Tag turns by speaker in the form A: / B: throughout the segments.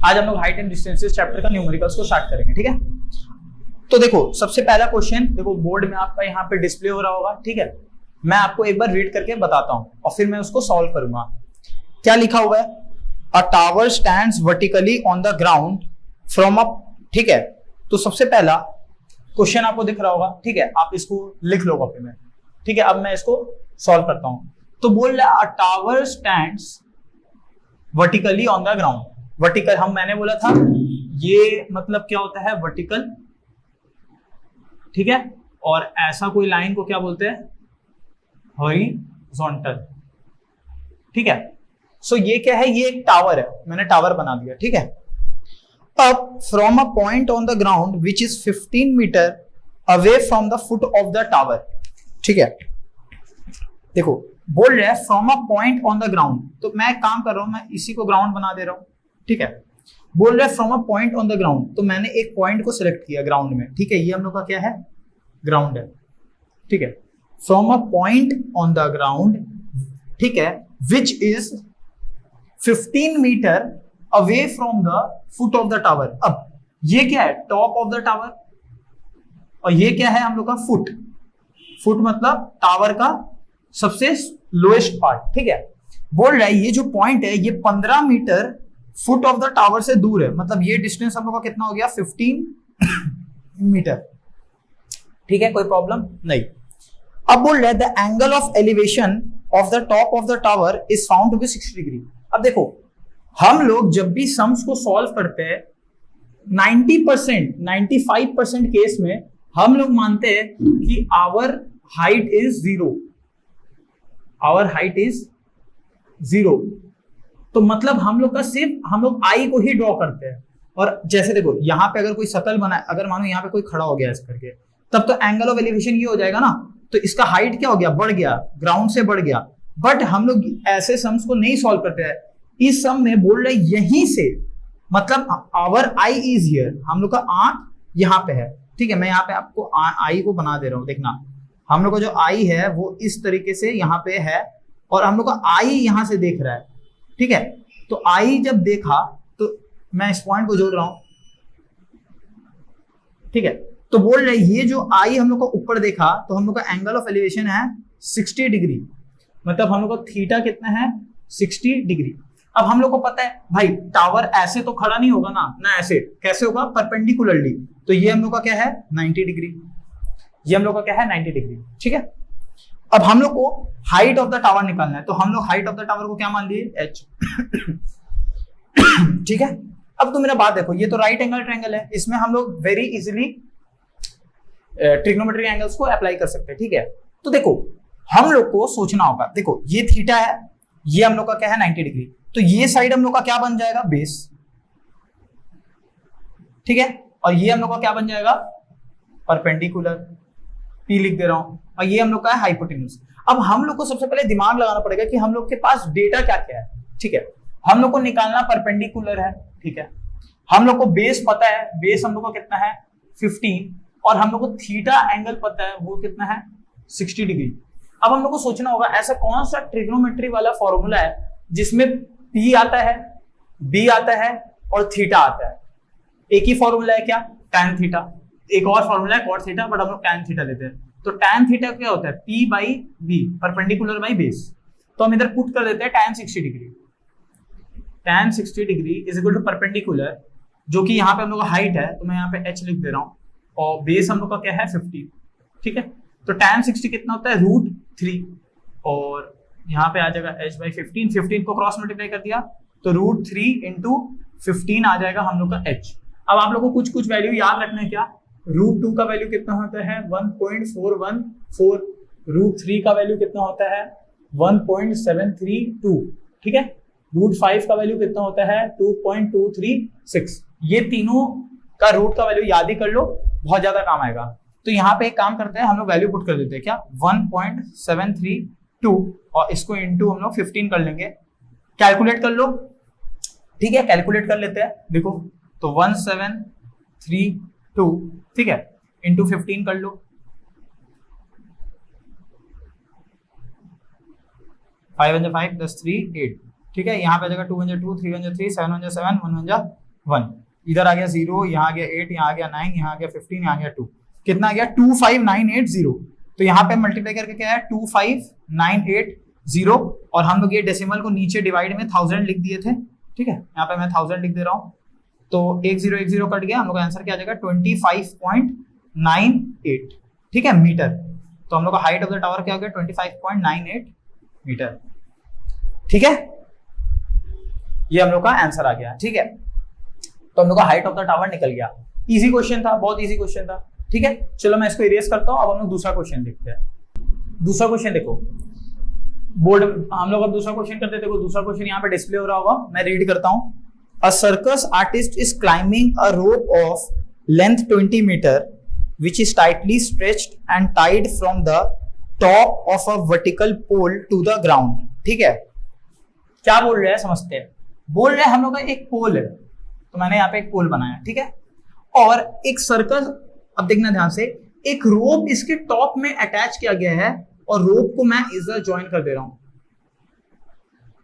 A: आज हम लोग हाइट एंड डिस्टेंसेस चैप्टर का न्यूमेरिकल्स को स्टार्ट करेंगे, ठीक है। तो देखो सबसे पहला क्वेश्चन देखो बोर्ड में आपका यहाँ पे डिस्प्ले हो रहा होगा, ठीक है। मैं आपको एक बार रीड करके बताता हूँ और फिर मैं उसको सॉल्व करूंगा। क्या लिखा हुआ है? अ tower stands vertically on the ground from a, ठीक है। तो सबसे पहला क्वेश्चन आपको दिख रहा होगा, ठीक है। आप इसको लिख लो कॉपी में, ठीक है। अब मैं इसको सॉल्व करता हूं। तो बोल रहा है अ tower stands vertically on the ground. Vertical मैंने बोला था ये मतलब क्या होता है? वर्टिकल, ठीक है। और ऐसा कोई लाइन को क्या बोलते हैं? हॉरिजॉन्टल, ठीक है। सो ये क्या है? ये एक टावर है, मैंने टावर बना दिया, ठीक है। अब from a point on the ground which is 15 metre away from the foot of the tower, ठीक है। देखो बोल रहे हैं from a point on the ground, तो मैं काम कर रहा हूं, मैं इसी को ग्राउंड बना दे रहा हूं, ठीक है। बोल रहे हैं from a point on the ground, तो मैंने एक पॉइंट को सिलेक्ट किया ग्राउंड में, ठीक है। ये हम लोग का क्या है? ग्राउंड है, ठीक है। From a point on the ground, ठीक है, which is 15 metre away from the foot of the tower. अब ये क्या है? टॉप ऑफ द टावर, और ये क्या है हम लोग का? फुट। फुट मतलब टावर का सबसे लोएस्ट पार्ट, ठीक है। बोल रहा है ये जो पॉइंट है ये 15 metre foot of the tower से दूर है, मतलब ये डिस्टेंस हम लोग का कितना हो गया? 15 मीटर, ठीक है। कोई प्रॉब्लम नहीं। अब बोल रहा है the angle of elevation of the top of the tower is found to be 60 degree. अब देखो हम लोग जब भी सम्स को सॉल्व करते हैं 90%, 95% केस में हम लोग मानते हैं कि our height is zero, our height is zero. तो मतलब हम लोग का सिर्फ हम लोग आई को ही ड्रॉ करते हैं। और जैसे देखो यहाँ पे अगर कोई शक्ल बनाए, अगर मानो यहाँ पे कोई खड़ा हो गया ऐसे करके, तब तो एंगल ऑफ एलिवेशन ये हो जाएगा ना, तो इसका हाइट क्या हो गया? बढ़ गया, ग्राउंड से बढ़ गया। बट हम लोग ऐसे सम्स को नहीं सॉल्व करते हैं। इस सम में बोल रहे यहीं से, मतलब आवर आई इज हियर, हम लोग का आंख यहाँ पे है, ठीक है। मैं यहाँ पे आपको आई को बना दे रहा हूँ, देखना हम लोग का जो आई है वो इस तरीके से यहाँ पे है, और हम लोग का आई यहाँ से देख रहा है, ठीक है। तो आई जब देखा तो मैं इस पॉइंट को जोड़ रहा हूं, ठीक है। तो बोल रहे ये जो आई हम लोग को ऊपर देखा तो हम लोग का एंगल ऑफ एलिवेशन है 60 डिग्री, मतलब हम लोग का थीटा कितना है? 60 डिग्री। अब हम लोग को पता है भाई टावर ऐसे तो खड़ा नहीं होगा ना ऐसे, कैसे होगा? परपेंडिकुलरली। तो ये हम लोग का क्या है? 90 डिग्री। ये हम लोग का क्या है? 90 डिग्री, ठीक है। अब हम लोग को हाइट ऑफ द टावर निकालना है, तो हम लोग हाइट ऑफ द टावर को क्या मान लिए? h, ठीक है। अब तो मेरा बात देखो, ये तो राइट एंगल ट्रायंगल है, इसमें हम लोग वेरी इजीली ट्रिग्नोमेट्रिक एंगल्स को अप्लाई कर सकते हैं, ठीक है। तो देखो हम लोग को सोचना होगा, देखो ये थीटा है, ये हम लोग का क्या है? 90 डिग्री। तो ये साइड हम लोग का क्या बन जाएगा? बेस, ठीक है। और ये हम लोग का क्या बन जाएगा? परपेंडिकुलर, P लिख दे रहा हूं। और ये हम लोग का है हाइपोटेन्यूज। अब हम लोग को सबसे पहले दिमाग लगाना पड़ेगा कि हम लोग के पास डेटा क्या क्या है, ठीक है। हम लोग को निकालना परपेंडिकुलर है, ठीक है। हम लोग को बेस पता है, बेस हम लोग का कितना है? 15, और हम लोग को थीटा एंगल पता है वो कितना है? 60 डिग्री। अब हम लोग को सोचना होगा ऐसा कौन सा ट्रिग्नोमेट्री वाला फॉर्मूला है जिसमें P आता है, B आता है और थीटा आता है। एक ही फॉर्मूला है क्या? tan theta. एक और फॉर्मूला है cot थीटा, बट हम लोग tan थीटा लेते हैं। तो tan थीटा क्या होता है? P by B, perpendicular by base. तो हम इधर पुट कर देते हैं tan 60 degree. tan 60 degree is equal to perpendicular, जो कि यहाँ पे हम लोग का हाइट है, तो मैं यहाँ पे h लिख दे रहा हूँ, और बेस हम लोग का क्या है? 50, ठीक है। तो tan 60 कितना होता है? √3, और यहाँ पे आ जाएगा h बाई 15। 15 को क्रॉस मल्टीप्लाई कर दिया तो √3 इंटू 15 आ जाएगा हम लोग का h। अब आप लोग को कुछ कुछ वैल्यू याद रखना है। क्या? √2 का वैल्यू कितना होता है? 1.414। √3 का वैल्यू कितना होता है? 1.732, ठीक है। √5 का वैल्यू कितना होता है? 2.236। ये तीनों का रूट का वैल्यू याद ही कर लो, बहुत ज्यादा काम आएगा। तो यहाँ पे एक काम करते हैं, हम लोग वैल्यू पुट कर देते हैं। क्या? 1.732, और इसको इंटू हम लोग 15 कर लेंगे। कैलकुलेट कर लो, ठीक है। कैलकुलेट कर लेते हैं, देखो तो 1732, ठीक है, इंटू 15 कर लो। 5 × 5 + 3 8, ठीक है। यहाँ पे आ जाएगा 2 × 2 3 × 3 7 × 7 1 × 1, इधर आ गया 0, यहाँ आ गया 8, यहाँ आ गया 9, यहाँ आ गया 15, यहाँ आ गया 2, कितना आ गया 25980। तो यहाँ पे मल्टीप्लाई करके क्या है 25980, और हम लोग ये डेसिमल को नीचे डिवाइड में 1000 लिख दिए थे, ठीक है, यहाँ पे मैं 1000 लिख दे रहा हूँ, तो 1010 कट गया, हम लोग का आंसर क्या आ जाएगा 25.98, ठीक है, मीटर। तो हम लोग का हाइट ऑफ द टावर क्या हो गया 25.98 मीटर, ठीक है, ये हम लोग का आंसर आ गया, ठीक है। तो हम लोग का हाइट ऑफ द टावर निकल गया, इजी क्वेश्चन था, बहुत इजी क्वेश्चन था, ठीक है। चलो मैं इसको इरेज करता हूं, अब हम लोग दूसरा क्वेश्चन देखते हैं। दूसरा क्वेश्चन देखो बोर्ड, हम लोग अब दूसरा क्वेश्चन करते हैं, देखो दूसरा क्वेश्चन यहाँ पे डिस्प्ले हो रहा होगा, मैं रीड करता हूं। A circus artist is climbing a rope of length 20 metre which is tightly stretched and tied from the top of a vertical pole to the ground, ठीक है। क्या बोल रहे हैं समझते हैं। बोल रहे हैं हम लोग का एक पोल है, तो मैंने यहाँ पे एक पोल बनाया, ठीक है, और एक सर्कल, अब देखना ध्यान से, एक रोप इसके टॉप में अटैच किया गया है और रोप को मैं इधर ज्वाइन कर दे रहा हूं,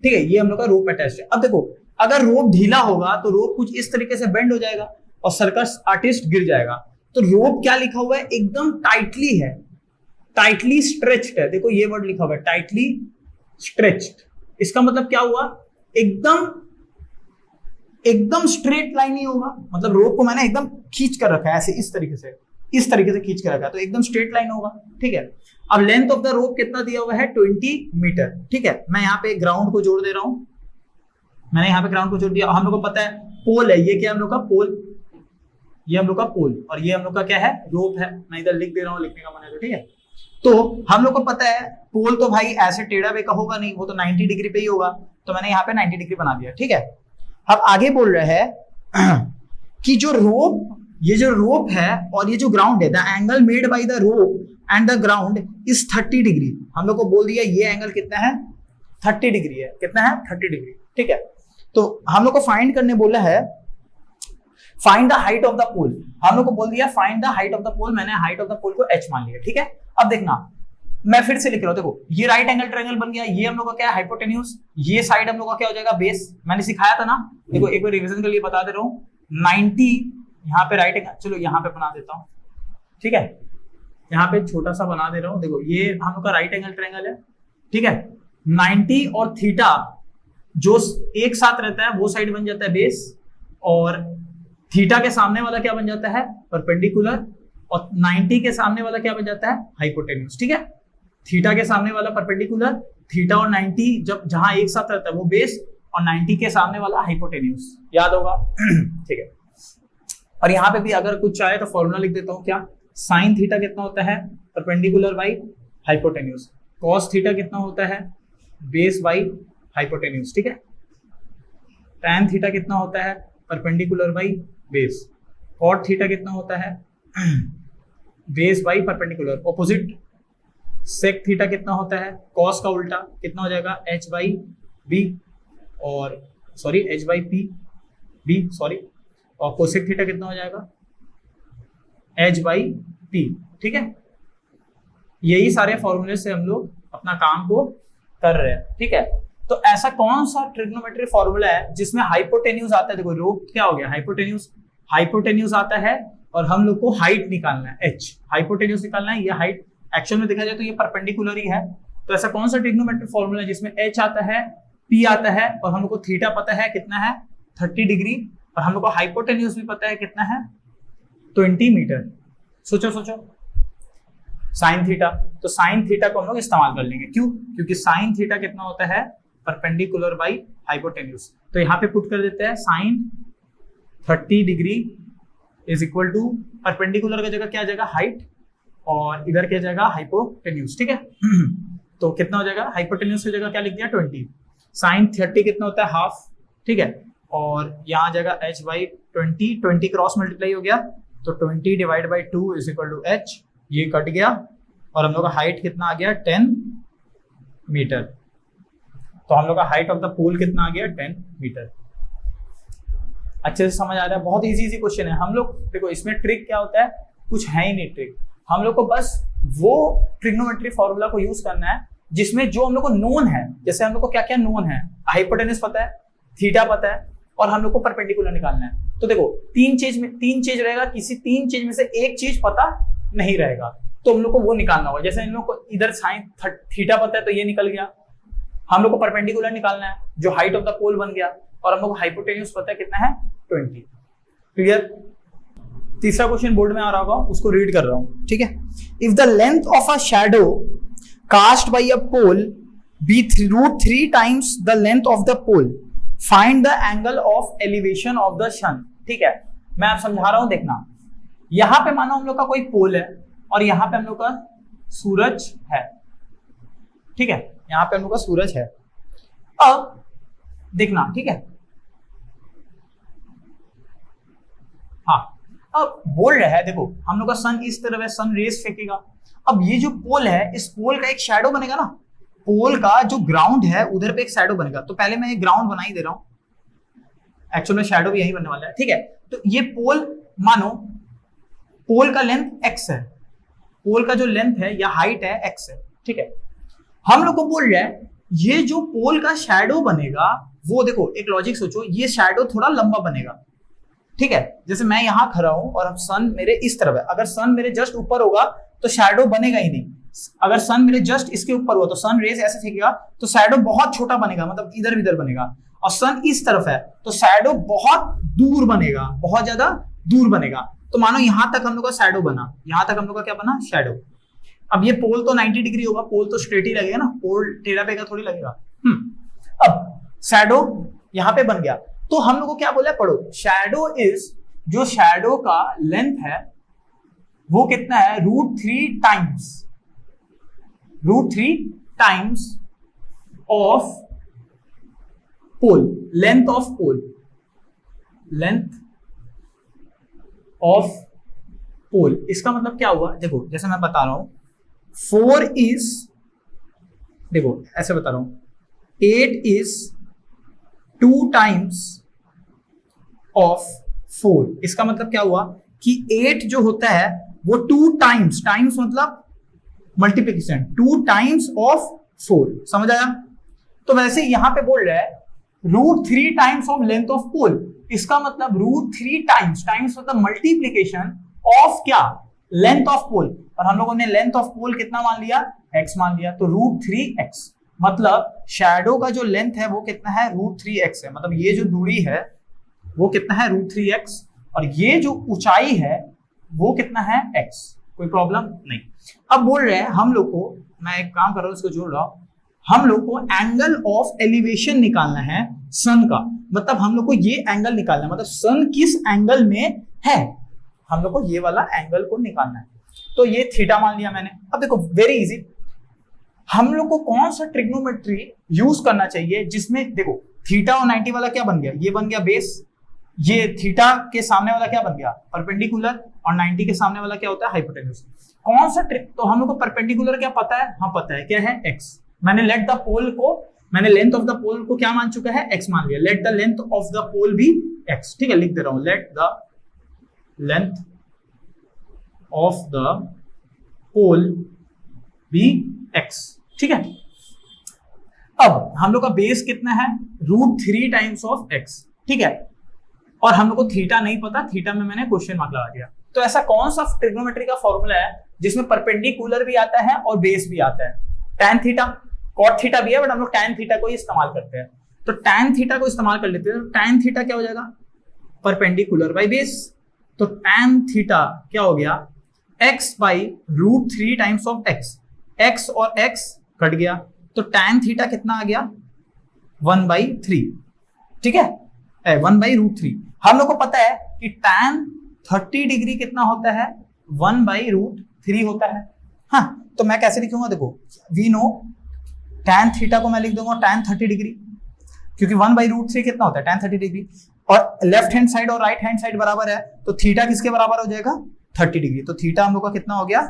A: ठीक है, ये हम लोग का रोप अटैच है। अब देखो अगर रोप ढीला होगा तो रोप कुछ इस तरीके से बेंड हो जाएगा और सर्कस आर्टिस्ट गिर जाएगा। तो रोप क्या लिखा हुआ है, एकदम टाइटली है, टाइटली स्ट्रेच्ड है, देखो ये वर्ड लिखा हुआ है टाइटली स्ट्रेच्ड। इसका मतलब क्या हुआ, एकदम स्ट्रेट लाइन ही होगा, मतलब रोप को मैंने एकदम खींच कर रखा है ऐसे, इस तरीके से खींच कर रखा है, तो एकदम स्ट्रेट लाइन होगा, ठीक है। अब लेंथ ऑफ द रोप कितना दिया हुआ है 20 मीटर, ठीक है। मैं यहाँ पे ग्राउंड को जोड़ दे रहा हूं, मैंने यहाँ पे ग्राउंड को जोड़ दिया। हम लोग को पता है पोल है, ये क्या हम लोग का पोल, ये हम लोग का पोल, और ये हम लोग का क्या है रोप है, मैं इधर लिख दे रहा हूँ, लिखने का मन है तो, ठीक है। तो हम लोग को पता है पोल तो भाई ऐसे टेढ़ा बेका होगा नहीं, वो तो 90 डिग्री पे ही होगा, तो मैंने यहाँ पे 90 डिग्री बना दिया, ठीक है। अब आगे बोल रहे हैं कि जो रोप, ये जो रोप है और ये जो ग्राउंड है, the angle made by the rope and the ground is 30 degree. हम लोग को बोल दिया ये एंगल कितना है 30 डिग्री है, कितना है 30 डिग्री, ठीक है। तो हम लोग को फाइंड करने बोला है find the height of the pole, हम लोग को बोल दिया find the height of the pole, मैंने हाइट ऑफ द पोल को h मान लिया, ठीक है। अब देखना मैं फिर से लिख रहा हूं, देखो ये राइट एंगल ट्रायंगल बन गया, ये हम लोग का क्या है हाइपोटेन्यूज, ये साइड हम लोग का क्या हो जाएगा बेस, मैंने सिखाया था ना, देखो एक बार रिवीजन के लिए बता दे रहा हूं, 90 यहाँ पे राइट एंगल, चलो यहाँ पे बना देता हूँ, ठीक है, यहाँ पे छोटा सा बना दे रहा हूँ, देखो ये हम लोग का राइट एंगल ट्रायंगल है, ठीक है। 90 और थीटा जो एक साथ रहता है वो साइड बन जाता है बेस, और थीटा के सामने वाला क्या बन जाता है परपेंडिकुलर, और 90 के सामने वाला क्या बन जाता है हाइपोटेन्यूज, ठीक है। थीटा के सामने वाला परपेंडिकुलर, थीटा और 90 जब जहां एक साथ रहता है वो बेस, और 90 के सामने वाला हाइपोटेन्यूज, याद होगा ठीक है। और यहाँ पे भी अगर कुछ चाहे तो फॉर्मूला लिख देता हूँ, क्या साइन थीटा कितना होता है perpendicular by hypotenuse, cos theta कितना होता है बेस बाई हाइपोटेन्यूज, ठीक है। टैन थीटा कितना होता है perpendicular by base, cot theta कितना होता है base by perpendicular opposite, sec theta कितना होता है कॉस का उल्टा कितना हो जाएगा h बाई बी, और sorry h by P B sorry, और कोसेक थीटा कितना हो जाएगा h बाई पी, ठीक है। यही सारे फॉर्मूले से हम लोग अपना काम को कर रहे हैं, ठीक है। तो ऐसा कौन सा ट्रिग्नोमेट्री फॉर्मूला है जिसमें हाइपोटेन्यूज आता है, देखो रोप क्या हो गया हाइपोटेन्यूज आता है, और हम लोग को हाइट निकालना है h, हाइपोटेन्यूज निकालना है, ये हाइट एक्चुअल में देखा जाए तो ये परपेंडिकुलर ही है। तो ऐसा कौन सा ट्रिग्नोमेट्री फॉर्मूला है जिसमें h आता है p आता है, और हम लोग को थीटा पता है कितना है 30 डिग्री, और हम लोग को हाइपोटेन्यूज भी पता है कितना है 20 मीटर। सोचो साइन थीटा, तो साइन थीटा को हम लोग इस्तेमाल कर लेंगे, क्यों, क्योंकि साइन थीटा कितना होता है परपेंडिकुलर बाई हाइपोटेन्यूज। तो यहाँ पे पुट कर देते हैं sine 30 degree is equal to perpendicular का जगह क्या आ जाएगा हाइट, और इधर क्या जाएगा हाइपोटेन्यूज, ठीक है। तो कितना हो जाएगा हाइपोटेन्यूज की जगह क्या लिख दिया 20, साइन 30 कितना होता है हाफ, ठीक है, और यहाँ जाएगा h बाई 20 क्रॉस मल्टीप्लाई हो गया, तो 20 divide by 2 is equal to h, ये कट गया, और हम लोग का हाइट कितना आ गया 10 मीटर। तो हम लोग का हाइट ऑफ द पोल कितना आ गया 10 मीटर। अच्छे से समझ आ रहा है, बहुत इजी क्वेश्चन है। हम लोग देखो इसमें ट्रिक क्या होता है, कुछ है ही नहीं ट्रिक, हम लोग को बस वो ट्रिग्नोमेट्री फॉर्मूला को यूज करना है जिसमें जो हम लोग को नोन है, जैसे हम लोग को क्या क्या नोन है, हाइपोटेन्यूज पता है, थीटा पता है, और हम लोग को परपेंडिकुलर निकालना है। तो देखो तीन चीज रहेगा, किसी तीन चीज में से एक चीज पता नहीं रहेगा, तो हम लोग को वो निकालना होगा। जैसे इन लोग को इधर साइन थीटा पता है तो ये निकल गया, हम लोग को परपेंडिकुलर निकालना है जो हाइट ऑफ द पोल बन गया, और हम लोग को हाइपोटेन्यूज पता है कितना है 20। क्लियर? तीसरा क्वेश्चन बोर्ड में आ रहा होगा, उसको रीड कर रहा हूं, ठीक है। If the length of a shadow cast by a pole be √3 times the length of the pole, find the angle of elevation of the sun. ठीक है, मैं आप समझा रहा हूं, देखना। यहां पे मानो हम लोग का कोई पोल है और यहां पे हम लोग का सूरज है, ठीक है, यहां पे हम लोग का सूरज है। अब देखना, ठीक है, हाँ, अब बोल रहा है, देखो हम लोग का सन इस तरफ है, सन रेस फेंकेगा। अब ये जो पोल है, इस पोल का एक शैडो बनेगा ना, पोल का जो ग्राउंड है उधर पे एक शैडो बनेगा। तो पहले मैं एक ग्राउंड बना ही दे रहा हूं, एक्चुअल में शैडो भी यही बनने वाला है, ठीक है। तो ये पोल, मानो पोल का लेंथ x है, पोल का जो लेंथ है या हाइट है x है, ठीक है। हम लोग को बोल रहा है ये जो पोल का शैडो बनेगा वो, देखो एक लॉजिक सोचो, ये शैडो थोड़ा लंबा बनेगा, ठीक है। जैसे मैं यहां खड़ा हूं और अब सन मेरे इस तरफ है, अगर सन मेरे जस्ट ऊपर होगा तो शैडो बनेगा ही नहीं। अगर सन मेरे जस्ट इसके ऊपर हुआ तो सन रेस ऐसे फेंकेगा तो शैडो बहुत छोटा बनेगा, मतलब इधर इधर बनेगा। और सन इस तरफ है तो शैडो बहुत दूर बनेगा, बहुत ज्यादा दूर बनेगा। तो मानो यहां तक हम लोग का शैडो बना, यहां तक हम लोग का क्या बना, शैडो। अब ये पोल तो 90 डिग्री होगा, पोल तो स्ट्रेट ही लगेगा ना, पोल टेढ़ा पेगा थोड़ी लगेगा। अब शैडो यहां पे बन गया, तो हम लोग को क्या बोला, पढ़ो, शैडो इज, जो शैडो का लेंथ है वो कितना है, √3 times of pole, length of pole, length of pole. इसका मतलब क्या हुआ, देखो जैसे मैं बता रहा हूं, 4 इज, देखो ऐसे बता रहा हूं, 8 इज 2 टाइम्स ऑफ 4। इसका मतलब क्या हुआ कि 8 जो होता है वो 2 टाइम्स, टाइम्स मतलब मल्टीप्लिकेशन, 2 टाइम्स ऑफ 4। समझ आया? तो वैसे यहां पे बोल रहा है √3 times of length of pole. इसका मतलब √3 टाइम्स, टाइम्स मतलब मल्टीप्लिकेशन ऑफ क्या, लेंथ ऑफ पोल। और हम लोगों ने लेंथ ऑफ पोल कितना मान लिया, x मान लिया, तो √3x, मतलब शैडो का जो लेंथ है वो कितना है, √3x है। मतलब ये जो दूरी है वो कितना है, √3x, और ये जो ऊंचाई है वो कितना है, x। कोई प्रॉब्लम नहीं। अब बोल रहे हैं हम लोग को, मैं एक काम कर रहा हूं, इसको जोड़ रहा हूं, हम लोग को एंगल ऑफ एलिवेशन निकालना है सन का। मतलब हम लोग को ये एंगल निकालना है, मतलब सन किस एंगल में है, हम लोग को ये वाला एंगल को निकालना है। तो ये थीटा मान लिया मैंने। अब देखो वेरी इजी, हम लोग को कौन सा ट्रिग्नोमेट्री यूज करना चाहिए जिसमें, देखो थीटा और 90 वाला क्या बन गया, ये बन गया बेस, ये थीटा के सामने वाला क्या बन गया, परपेंडिकुलर, और 90 के सामने वाला क्या होता है, हाइपोटेन्यूज। कौन सा ट्रिक, तो हम लोग को परपेंडिकुलर क्या पता है, हाँ पता है, क्या है, x। मैंने लेट द पोल को, मैंने लेंथ ऑफ द पोल को क्या मान चुका है, x मान लिया। Let the length of the pole भी x, ठीक है, लिख दे रहा हूं, let the length of the pole भी x, ठीक है। अब हम लोग का बेस कितना है, √3 टाइम्स ऑफ x, ठीक है। और हम लोग को थीटा नहीं पता, थीटा में मैंने क्वेश्चन मार्क लगा दिया। तो ऐसा कौन सा ट्रिग्नोमेट्री का फॉर्मूला है जिसमें परपेंडिकुलर भी आता है और बेस भी आता है, tan थीटा, cot थीटा भी है, बट हम लोग tan थीटा को ही इस्तेमाल करते हैं। तो tan थीटा को इस्तेमाल कर लेते हैं, तो tan थीटा क्या हो जाएगा, परपेंडिकुलर बाई बेस। तो tan थीटा क्या हो गया, x by √3 times of x, x और x कट गया, तो tan थीटा कितना आ गया, 1/3, ठीक है, 1/√3। हम लोग को पता है कि tan 30 डिग्री कितना होता है, 1/√3 होता है। हाँ, तो मैं कैसे लिखूंगा, देखो वी नो tan थीटा को मैं लिख दूंगा tan 30 डिग्री, क्योंकि 1/√3 कितना होता है, tan 30 डिग्री, और लेफ्ट हैंड साइड और राइट हैंड साइड बराबर है, तो थीटा किसके बराबर हो जाएगा, 30 डिग्री। तो थीटा हम लोग का कितना हो गया,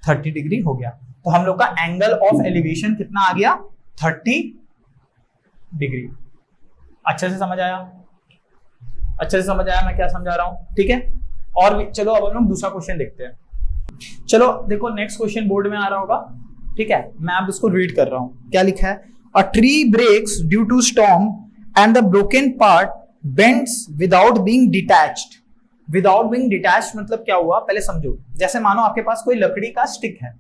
A: 30 डिग्री हो गया। तो हम लोग का एंगल ऑफ एलिवेशन कितना आ गया, 30 डिग्री। अच्छे से समझ आया, अच्छे से समझ आया मैं क्या समझा रहा हूं, ठीक है। और चलो अब हम लोग दूसरा क्वेश्चन देखते हैं। चलो देखो नेक्स्ट क्वेश्चन बोर्ड में आ रहा होगा, ठीक है, मैं अब इसको रीड कर रहा हूं। क्या लिखा है, a tree breaks due to storm and the broken part bends without being detached. Without being detached मतलब क्या हुआ, पहले समझो। जैसे मानो आपके पास कोई लकड़ी का स्टिक है,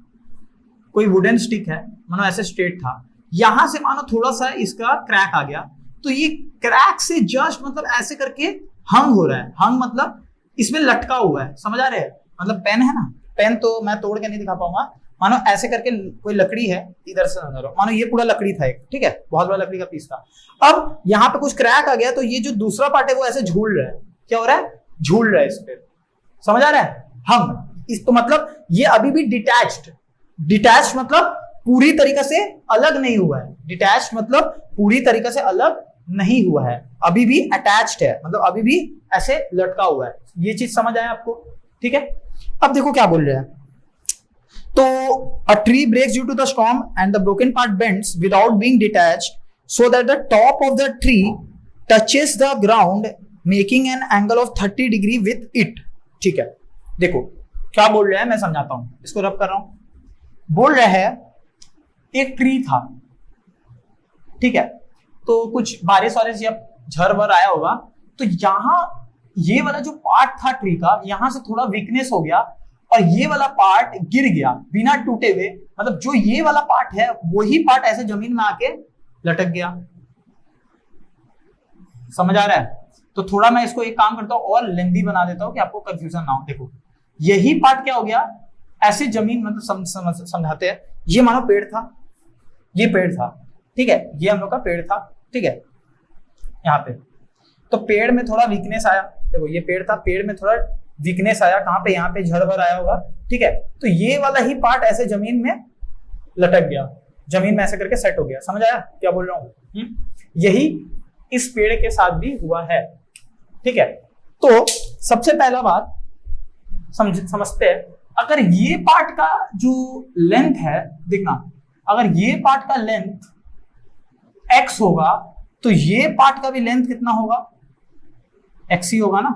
A: कोई वुडन स्टिक है, मानो ऐसे स्ट्रेट था, यहां से मानो थोड़ा सा इसका क्रैक आ गया, तो ये क्रैक से जस्ट मतलब ऐसे करके हंग हो रहा है। हंग मतलब इसमें लटका हुआ है, समझ आ रहे हैं? मतलब पेन है ना, पेन तो मैं तोड़ के नहीं दिखा पाऊंगा, मानो ऐसे करके कोई लकड़ी है, इधर से नजर हो, मानो ये पूरा लकड़ी था एक, ठीक है, बहुत बड़ा लकड़ी का पीस था। अब यहाँ पे कुछ क्रैक आ गया, तो ये जो दूसरा पार्ट है वो ऐसे झूल रहा है। क्या हो रहा है? झूल रहा है इस पे, समझ आ रहा है? हम इस तो मतलब ये अभी भी डिटैच्ड। डिटैच्ड मतलब पूरी तरीके से अलग नहीं हुआ है। डिटैच्ड मतलब पूरी तरीके से अलग नहीं हुआ है, अभी भी अटैच्ड है, मतलब अभी भी ऐसे लटका हुआ है। ये चीज समझ आया आपको? ठीक है। अब देखो क्या बोल रहे हैं, तो a tree breaks due to the storm and the broken part bends without being detached so that the top of the tree touches the ground making an angle of 30 degree with it. ठीक है, देखो क्या बोल रहे हैं, मैं समझाता हूं, इसको रब कर रहा हूं। बोल रहे हैं एक ट्री था, ठीक है, तो कुछ बारिश वारिश या झर वर आया होगा, तो यहां ये वाला जो पार्ट था ट्री का, यहां से थोड़ा वीकनेस हो गया और ये वाला पार्ट गिर गया बिना टूटे हुए। मतलब जो ये वाला पार्ट है वही पार्ट ऐसे जमीन में आके लटक गया। समझ आ रहा है? तो थोड़ा मैं इसको एक काम करता हूं और लेंथी बना देता हूं कि आपको कंफ्यूजन ना हो। देखो यही पार्ट क्या हो गया, ऐसे जमीन, मतलब समझाते हैं। ये मानो पेड़ था, ये पेड़ था, ठीक है, ये हम लोग का पेड़ था, ठीक है, यहाँ पे तो पेड़ में थोड़ा वीकनेस आया। देखो ये पेड़ था, पेड़ में थोड़ा वीकनेस आया, कहाँ पे? यहाँ पे झड़ भर आया होगा, ठीक है, तो ये वाला ही पार्ट ऐसे जमीन में लटक गया, जमीन में ऐसे करके सेट हो गया। समझ आया क्या बोल रहा हूँ? यही इस पेड़ के साथ भी हुआ है, ठीक है। तो सबसे पहला बात समझते हैं, अगर ये पार्ट का जो लेंथ है, देखना, अगर ये पार्ट का लेंथ x होगा तो ये पार्ट का भी लेंथ कितना होगा? x ही होगा ना।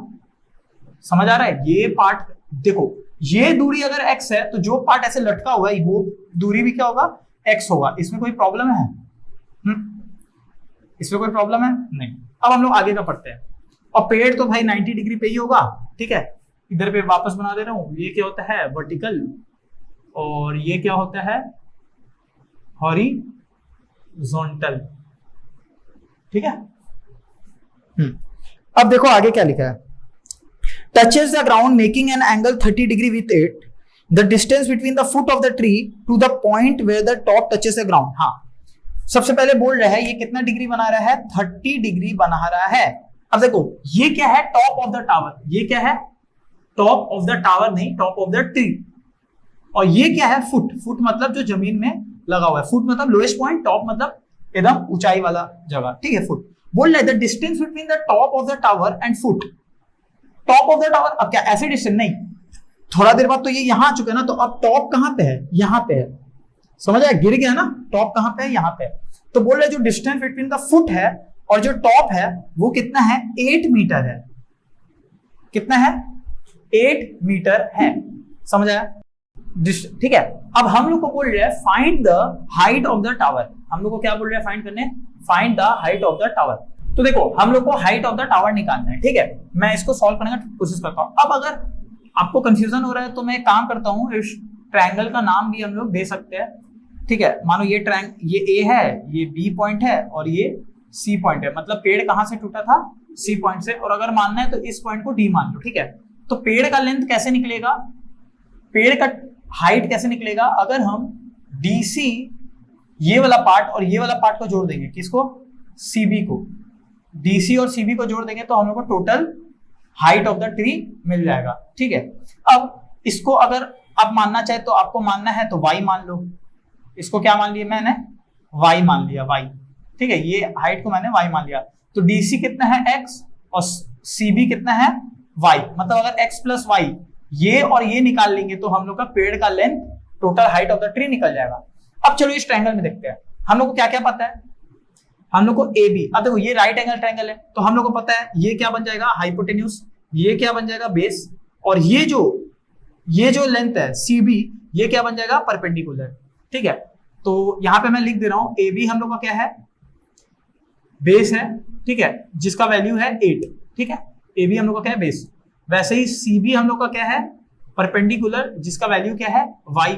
A: समझ आ रहा है? ये पार्ट, देखो ये दूरी अगर x है तो जो पार्ट ऐसे लटका हुआ है वो दूरी भी क्या होगा? x होगा। इसमें कोई प्रॉब्लम है? इसमें कोई प्रॉब्लम है? नहीं। अब हम लोग आगे का पढ़ते हैं। और पेड़ तो भाई 90 डिग्री पे ही होगा, ठीक है। इधर पे वापस बना दे रहा हूं, ये क्या होता है? वर्टिकल, और ये क्या होता है? हॉरिजॉन्टल, ठीक है। अब देखो आगे क्या लिखा है, touches the ground making an angle 30 degree with it, the distance between the foot of the tree to the point where the top touches the ground. हाँ, सबसे पहले बोल रहा है ये कितना डिग्री बना रहा है? 30 डिग्री बना रहा है। अब देखो ये क्या है? Top of the tower. ये क्या है? टॉप ऑफ द टावर नहीं, टॉप ऑफ द ट्री। और ये क्या है? फुट। फुट मतलब जो जमीन में लगा हुआ है, फुट मतलब लोएस्ट पॉइंट, टॉप मतलब एकदम ऊंचाई वाला जगह, ठीक है, फुट। बोल रहा है the distance between the top of the tower and foot. Top of the tower, अब क्या ऐसे डिस्टेंस? नहीं, थोड़ा देर बाद तो ये यहां आ चुका है ना, तो अब टॉप कहां पे है? यहां पे है। समझ आया? गिर गया ना, टॉप कहां पे है? यहां पे है। तो बोल रहे जो डिस्टेंस बिटवीन द फुट है और जो टॉप है वो कितना है? 8 मीटर है। कितना है? 8 मीटर है। समझ आया? ठीक है। अब हम लोग को बोल रहे हैं find the height of the tower. हम लोग को क्या बोल रहे हैं फाइंड करने? Find the height of the tower. तो देखो हम लोग को हाइट ऑफ द टावर निकालना है, ठीक है। मैं इसको सॉल्व करने की कोशिश करता हूं। अब अगर आपको कंफ्यूजन हो रहा है तो मैं एक काम करता हूं, इस ट्रायंगल का नाम भी हम लोग दे सकते हैं, ठीक है। मानो ये ये ए है, ये बी पॉइंट है और ये सी पॉइंट है। मतलब पेड़ कहां से टूटा था? सी पॉइंट से। और अगर मानना है तो इस पॉइंट को डी मान लो, ठीक है। तो पेड़ का लेंथ कैसे निकलेगा? पेड़ का हाइट कैसे निकलेगा? अगर हम डीसी ये वाला पार्ट और ये वाला पार्ट को जोड़ देंगे, किसको? सीबी को। डीसी और सीबी को जोड़ देंगे तो हम लोग को total height of the tree मिल जाएगा, ठीक है। अब इसको अगर आप मानना चाहे तो आपको मानना है तो y मान लो। इसको क्या मान लिया मैंने? y मान लिया, y, ठीक है। ये हाइट को मैंने y मान लिया। तो डीसी कितना है? x, और सीबी कितना है? y। मतलब अगर x प्लस y ये और ये निकाल लेंगे तो हम लोग का पेड़ का length, total height of the tree निकल जाएगा। अब चलो इस ट्रायंगल में देखते हैं, हम लोग को क्या क्या पता है। हम लोग को ए बी, अब देखो ये राइट एंगल ट्रायंगल है तो हम लोग को पता है ये क्या बन जाएगा? हाइपोटेन्यूज। ये क्या बन जाएगा? बेस। और ये जो लेंथ है सी बी, ये क्या बन जाएगा? परपेंडिकुलर, ठीक है। तो यहां पे मैं लिख दे रहा हूं ए बी हम लोग का क्या है? बेस है, ठीक है, जिसका वैल्यू है 8, ठीक है, ए बी हम लोग का क्या है बेस। वैसे ही सी बी हम लोग का क्या है परपेंडिकुलर, जिसका वैल्यू क्या है y।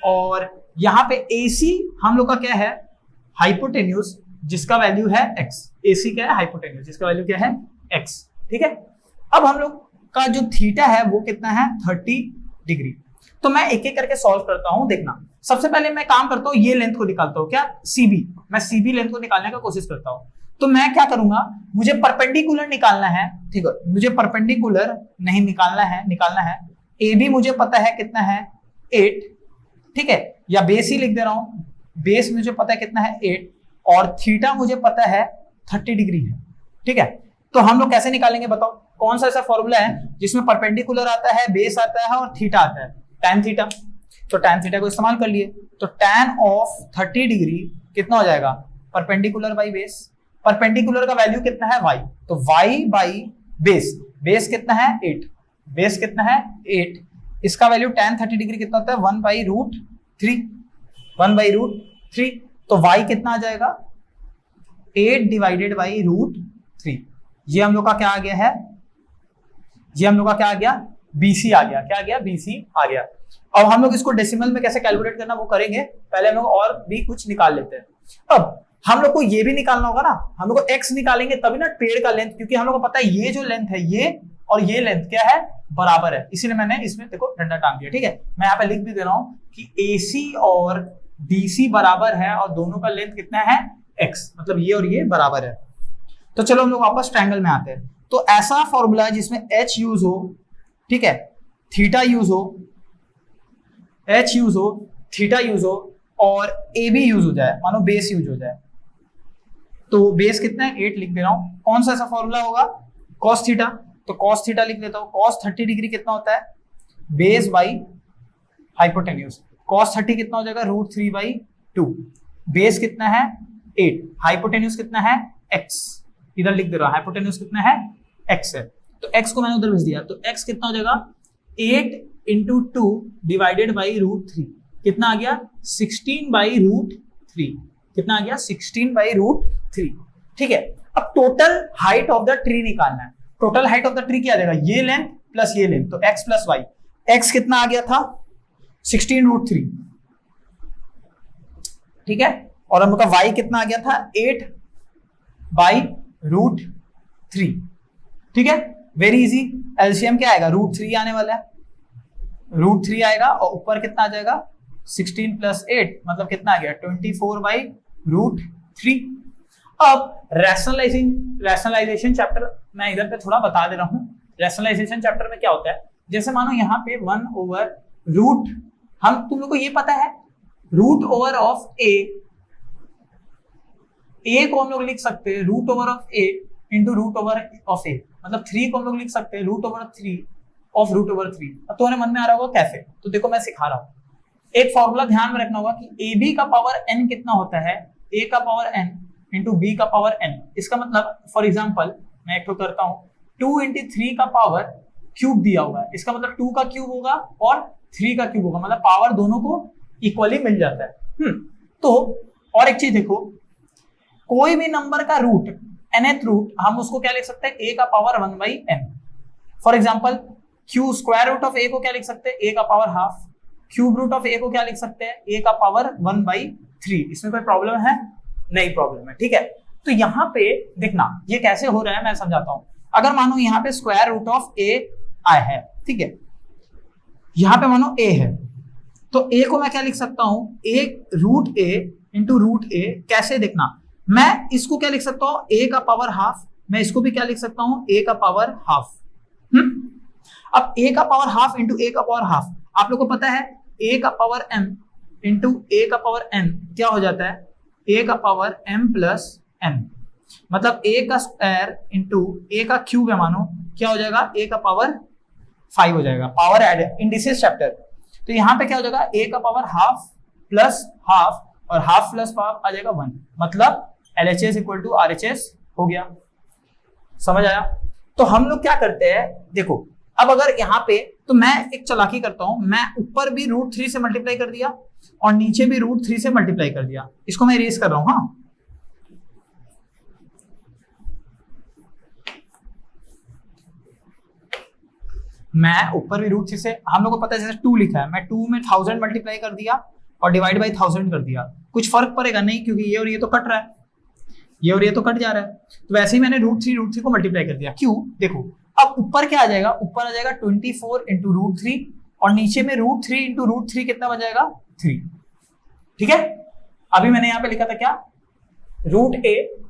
A: और यहाँ पे ए सी हम लोग का क्या है हाइपोटेन्यूज, जिसका वैल्यू है x। ए सी क्या है हाइपोटेन्यूज, जिसका वैल्यू क्या है x, ठीक है। अब हम लोग का जो थीटा है वो कितना है 30 डिग्री। तो मैं एक एक करके सॉल्व करता हूं, देखना। सबसे पहले मैं काम करता हूं, ये लेंथ को निकालता हूं, क्या CB, मैं CB लेंथ को निकालने का कोशिश करता हूं। तो मैं क्या करूंगा, मुझे परपेंडिकुलर निकालना है, ठीक है, मुझे परपेंडिकुलर नहीं निकालना है। AB मुझे पता है कितना है 8, ठीक है, या बेस ही लिख दे रहा हूं, बेस मुझे पता है कितना है 8 और थीटा मुझे पता है 30 डिग्री है, ठीक है। तो हम लोग कैसे निकालेंगे बताओ, कौन सा ऐसा फॉर्मूला है जिसमें परपेंडिकुलर आता है, बेस आता है और थीटा आता है, tan थीटा। तो tan थीटा को इस्तेमाल कर लिए, तो tan ऑफ 30 डिग्री कितना हो जाएगा परपेंडिकुलर बाई बेस। परपेंडिकुलर का वैल्यू कितना है y, तो y बाई बेस, बेस कितना है 8, बेस कितना है 8, इसका वैल्यू tan 30 डिग्री कितना होता है 1/√3, 1/√3। तो y कितना आ जाएगा 8 डिवाइडेड बाई √3। ये हम लोग का क्या आ गया है, ये हम लोग का क्या आ गया BC आ गया, क्या आ गया BC आ गया। अब हम लोग इसको डेसिमल में कैसे कैलकुलेट करना वो करेंगे, पहले हम लोग और भी कुछ निकाल लेते हैं। अब हम लोग को ये भी निकालना होगा ना, हम लोग को x निकालेंगे तभी ना पेड़ का लेंथ, क्योंकि हम लोग को पता है ये जो लेंथ है ये और ये लेंथ क्या है बराबर है, इसीलिए मैंने इसमें देखो डंडा टांग दिया, ठीक है। मैं यहाँ पे लिख भी दे रहा हूं कि AC और DC बराबर है और दोनों का लेंथ कितना है x, मतलब ये और ये बराबर है। तो चलो हम लोग वापस ट्रायंगल में आते हैं। तो ऐसा फॉर्मूला जिसमें h यूज हो, ठीक है, थीटा यूज हो, h यूज हो, थीटा यूज हो और AB यूज हो जाए, मानो बेस यूज हो जाए। तो बेस कितना है 8 लिख दे रहा हूं। कौन सा ऐसा फॉर्मूला होगा cos थीटा, तो cos थीटा लिख देता हूं। cos 30 डिग्री कितना होता है बेस बाई हाइपोटेन्यूज, cos 30 कितना हो जाएगा √3/2, बेस कितना है 8, हाइपोटेन्यूज कितना है x, इधर लिख दे रहा हूं हाइपोटेन्यूज कितना है x है, तो x को मैंने उधर भेज दिया। तो x कितना हो जाएगा 8 × 2 डिवाइडेड बाई √3, कितना आ गया 16/√3, कितना आ गया 16/√3, ठीक है। अब total height of the tree निकालना है। Total height of the tree क्या आ जाएगा, ये लेंथ प्लस ये लेंथ, तो x प्लस वाई। x कितना आ गया था 16√3, ठीक है, और हम लोग का y कितना आ गया था 8/√3, ठीक है। वेरी इजी, एलसीएम क्या आएगा √3 आने वाला है, √3 आएगा और ऊपर कितना आ जाएगा 16 + 8, मतलब कितना आ गया 24/√3। अब रैशनलाइजेशन चैप्टर मैं इधर पे थोड़ा बता दे रहा हूं। रैशनलाइजेशन चैप्टर में क्या होता है, जैसे मानो यहाँ पे 1/√, हम तुम लोग को ये पता है √ओवर ऑफ a को हम लोग लिख सकते हैं √over of a into √over of a, मतलब 3 को हम लोग लिख सकते हैं √3 ऑफ √3। अब तुम्हारे मन में आ रहा होगा कैसे, तो देखो मैं सिखा रहा हूं। एक फॉर्मूला ध्यान में रखना होगा कि AB का पावर n कितना होता है, A का पावर n इंटू B का पावर n। इसका मतलब फॉर एग्जांपल मैं एक तो करता हूं 2 × 3 का पावर क्यूब दिया हुआ है, इसका मतलब 2 का क्यूब होगा और 3 का क्यूब होगा, मतलब पावर दोनों को इक्वली मिल जाता है। तो और एक चीज देखो, कोई भी नंबर का रूट nth रूट हम उसको क्या लिख सकते हैं a का power 1/n। For example Q square root of a को क्या लिख सकते हैं a का power half, cube root of a को क्या लिख सकते हैं a का पावर 1/3। इसमें कोई प्रॉब्लम है नहीं, प्रॉब्लम है, ठीक है। तो यहाँ पे देखना ये कैसे हो रहा है मैं समझाता हूं। अगर मानो यहाँ पे स्क्वायर रूट ऑफ a आया है, ठीक है, यहाँ पे मानो a है, तो a को मैं क्या लिख सकता हूं a √a इंटू √a। कैसे देखना, मैं इसको क्या लिख सकता हूं a का पावर हाफ, मैं इसको भी क्या लिख सकता हूं a का पावर हाफ। अब a का पावर हाफ इंटू a का पावर हाफ, आप लोग को पता है a का पावर m इंटू a का पावर n क्या हो जाता है a का पावर m प्लस n, मतलब a का स्क्वायर इंटू a का क्यूब है, मानो क्या हो जाएगा a का पावर 5 हो जाएगा। पावर एड इंडिसेस चैप्टर, तो यहाँ पे क्या हो जाएगा a का पावर हाफ प्लस हाफ और हाफ प्लस हाफ आ जाएगा 1, मतलब LHS = RHS हो गया। समझ आया। तो हम लोग क्या करते हैं देखो, अब अगर यहाँ पे तो मैं एक चालाकी करता हूं, मैं ऊपर भी √3 से मल्टीप्लाई कर दिया और नीचे भी √3 से मल्टीप्लाई कर दिया, इसको मैं इरेज कर रहा हूं। हाँ, मैं ऊपर भी रूट 3 से, हम लोग को पता है जैसे 2 लिखा है, मैं 2 में 1000 मल्टीप्लाई कर दिया और डिवाइड बाई 1000 कर दिया, कुछ फर्क पड़ेगा नहीं, क्योंकि ये और ये तो कट रहा है, ये और ये तो कट जा रहा है। तो वैसे ही मैंने रूट थ्री को मल्टीप्लाई कर दिया। क्यों? देखो अब ऊपर क्या आ जाएगा, ऊपर आ जाएगा 24 इंटू रूट 3 और नीचे में रूट 3 इंटू रूट 3 कितना बन जाएगा 3। ठीक है, अभी मैंने यहाँ पे लिखा था क्या, रूट ए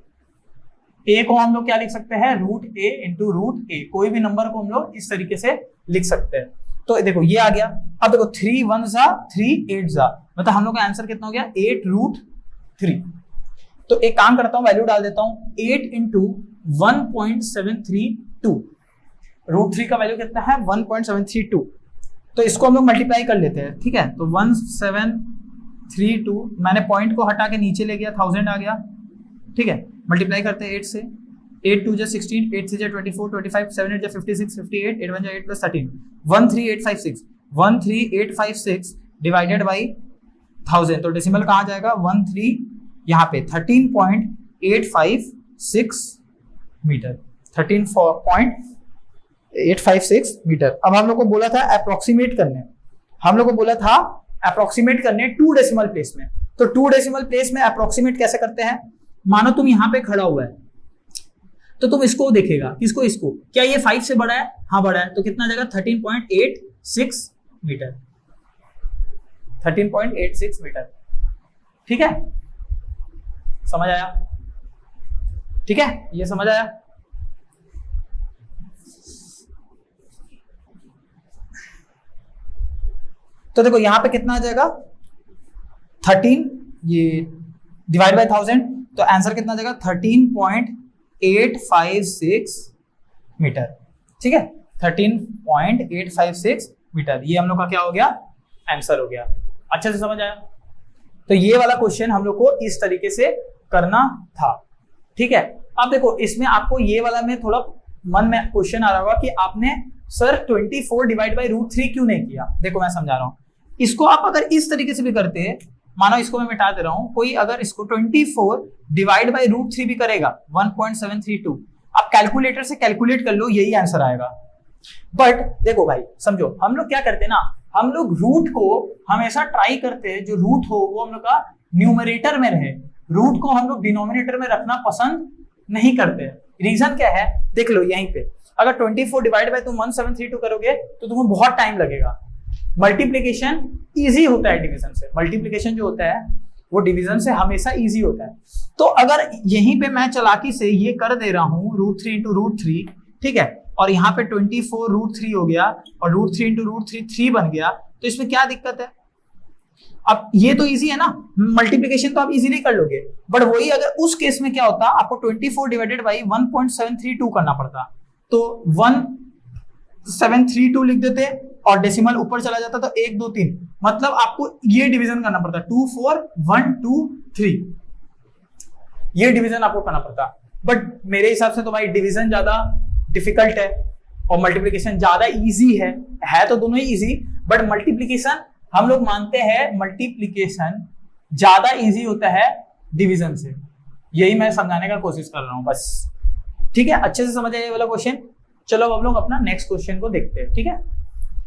A: को हम लोग क्या लिख सकते हैं, रूट ए इंटू रूट ए, कोई भी नंबर को हम लोग इस तरीके से लिख सकते हैं। तो देखो ये आ गया। अब देखो 3 1 जा 3 8 जा, मतलब हम लोग का आंसर कितना हो गया 8 रूट 3। तो एक काम करता हूं, वैल्यू डाल देता हूं 8 इंटू 1.732, रूट 3 का वैल्यू कितना है 1.732। तो इसको हम लोग मल्टीप्लाई कर लेते हैं। ठीक है, तो 1732, मैंने पॉइंट को हटा के नीचे ले गया, 1000 आ गया। ठीक है, मल्टीप्लाई करते हैं 8 से, 8 2 जा 16, 8 3 जा 24, 25 7 8 जा 56, 58, 8 1 जा 8 प्लस 13, 13856, 13856 डिवाइडेड बाई 1000। तो डेसिमल कहाँ जाएगा 13, यहाँ पे 13.856 मीटर, 13.856 मीटर। अब हम लोग को बोला था अप्रोक्सीमेट करने, हम लोग को बोला था अप्रोक्सीमेट करने 2 डेसिमल प्लेस में। तो 2 डेसिमल प्लेस में अप्रोक्सीमेट कैसे करते हैं, मानो तुम यहां पे खड़ा हुआ है तो तुम इसको देखेगा, किसको, इसको, क्या ये 5 से बड़ा है, हाँ बड़ा है, तो कितना जाएगा 13.86 मीटर, 13.86 मीटर। ठीक है, समझ आया? ठीक है, ये समझ आया? तो देखो यहां पे कितना आ जाएगा 13, ये डिवाइड बाय 1000, तो आंसर कितना आ जाएगा 13.856 मीटर। ठीक है, 13.856 मीटर, ये हम लोग का क्या हो गया, आंसर हो गया। अच्छे से समझ आया? तो ये वाला क्वेश्चन हम लोग को इस तरीके से करना था। ठीक है, अब देखो इसमें आपको ये वाला में थोड़ा मन में क्वेश्चन आ रहा होगा कि आपने सर 24 डिवाइड बाई रूट 3 क्यों नहीं किया। देखो मैं समझा रहा हूं, इसको आप अगर इस तरीके से भी करते हैं, मानो इसको मैं मिटा दे रहा हूं, कोई अगर इसको 24 डिवाइड बाई रूट 3 भी करेगा 1.732, आप कैलकुलेटर से कैलकुलेट कर लो, यही आंसर आएगा। बट देखो भाई समझो, हम लोग क्या करते हैं ना, हम लोग रूट को हमेशा ट्राई करते हैं, जो रूट हो वो हम लोग का न्यूमरेटर में रहे, रूट को हम लोग डिनोमिनेटर में रखना पसंद नहीं करते। रीजन क्या है, देख लो यहीं पे, अगर 24 डिवाइड बाय तुम 1732 करोगे तो तुम्हें बहुत टाइम लगेगा। मल्टीप्लीकेशन इजी होता है डिवीजन से, मल्टीप्लीकेशन जो होता है वो डिवीजन से हमेशा इजी होता है। तो अगर यहीं पे मैं चालाकी से ये कर दे रहा हूं रूट 3 इंटू रूट 3, ठीक है, और यहाँ पे 24 रूट 3 हो गया और रूट 3 इंटू रूट 3 3 बन गया, तो इसमें क्या दिक्कत है। अब ये तो इजी है ना, मल्टीप्लीकेशन तो आप इजीली कर लोगे, बट वही अगर उस केस में क्या होता, आपको 24 डिवाइडेड बाई 1.732 करना पड़ता, तो 1732 लिख देते और डेसिमल ऊपर चला जाता तो 1 2 3, मतलब आपको ये डिवीजन करना पड़ता 2 4 1 2 3, ये डिवीजन आपको करना पड़ता। बट मेरे हिसाब से तो भाई डिवीजन ज्यादा डिफिकल्ट है और मल्टीप्लीकेशन ज्यादा इजी है तो दोनों ही इजी, बट मल्टीप्लीकेशन हम लोग मानते हैं मल्टीप्लीकेशन ज्यादा इजी होता है डिवीजन से, यही मैं समझाने का कोशिश कर रहा हूं बस। ठीक है, अच्छे से समझ आए ये वाला क्वेश्चन। चलो अब हम लोग अपना नेक्स्ट क्वेश्चन को देखते हैं। ठीक है,